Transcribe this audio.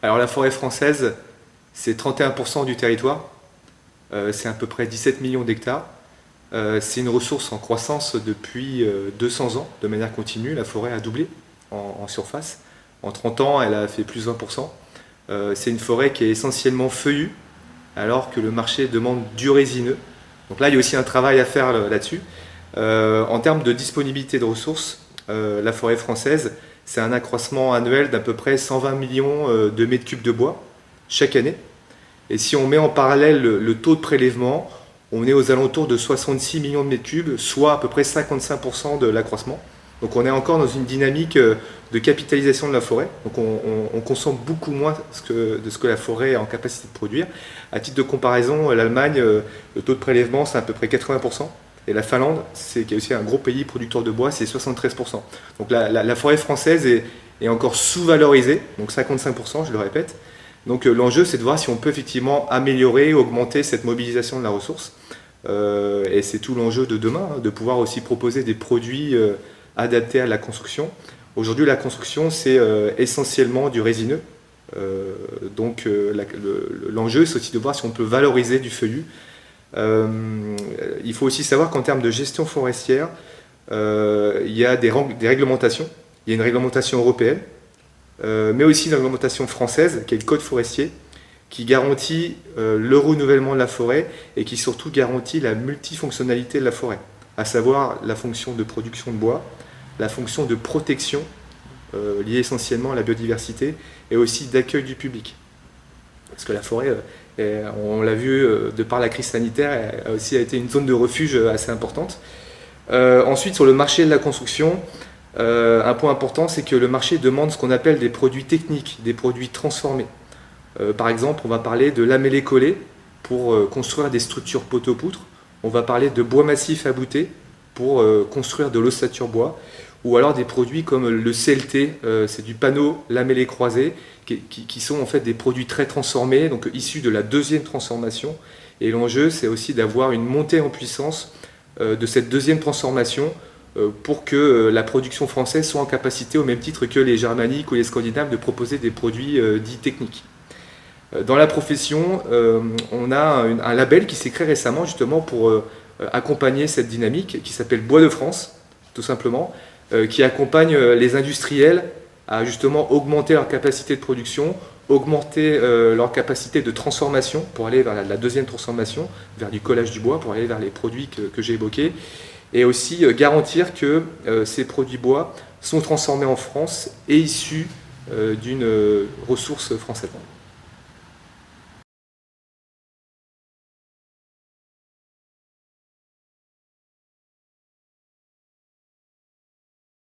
Alors la forêt française, c'est 31% du territoire, c'est à peu près 17 millions d'hectares. C'est une ressource en croissance depuis 200 ans, de manière continue. La forêt a doublé en surface. En 30 ans, elle a fait plus de 20%. C'est une forêt qui est essentiellement feuillue, alors que le marché demande du résineux. Donc là, il y a aussi un travail à faire là-dessus. En termes de disponibilité de ressources, la forêt française, c'est un accroissement annuel d'à peu près 120 millions de mètres cubes de bois chaque année. Et si on met en parallèle le taux de prélèvement, on est aux alentours de 66 millions de mètres cubes, soit à peu près 55% de l'accroissement. Donc on est encore dans une dynamique de capitalisation de la forêt. Donc on consomme beaucoup moins de ce que la forêt est en capacité de produire. À titre de comparaison, l'Allemagne, le taux de prélèvement, c'est à peu près 80%. Et la Finlande, qui est aussi un gros pays producteur de bois, c'est 73%. Donc la forêt française est encore sous-valorisée, donc 55%, je le répète. Donc l'enjeu, c'est de voir si on peut effectivement améliorer, augmenter cette mobilisation de la ressource. Et c'est tout l'enjeu de demain, de pouvoir aussi proposer des produits adaptés à la construction. Aujourd'hui, la construction, c'est essentiellement du résineux. Donc l'enjeu, c'est aussi de voir si on peut valoriser du feuillu. Il faut aussi savoir qu'en termes de gestion forestière, il y a des réglementations. Il y a une réglementation européenne, mais aussi une réglementation française, qui est le Code forestier, qui garantit le renouvellement de la forêt et qui surtout garantit la multifonctionnalité de la forêt, à savoir la fonction de production de bois, la fonction de protection, liée essentiellement à la biodiversité, et aussi d'accueil du public. Parce que la forêt, on l'a vu de par la crise sanitaire, a aussi été une zone de refuge assez importante. Ensuite, sur le marché de la construction, un point important, c'est que le marché demande ce qu'on appelle des produits techniques, des produits transformés. Par exemple, on va parler de lamellé collé pour construire des structures poteau-poutre. On va parler de bois massif abouté pour construire de l'ossature bois. Ou alors des produits comme le CLT, c'est du panneau lamellé croisé, qui sont en fait des produits très transformés, donc issus de la deuxième transformation. Et l'enjeu, c'est aussi d'avoir une montée en puissance de cette deuxième transformation pour que la production française soit en capacité, au même titre que les germaniques ou les scandinaves, de proposer des produits dits techniques. Dans la profession, on a un label qui s'est créé récemment justement pour accompagner cette dynamique, qui s'appelle Bois de France, tout simplement, qui accompagne les industriels à justement augmenter leur capacité de production, augmenter leur capacité de transformation pour aller vers la deuxième transformation, vers du collage du bois, pour aller vers les produits que j'ai évoqués, et aussi garantir que ces produits bois sont transformés en France et issus d'une ressource française.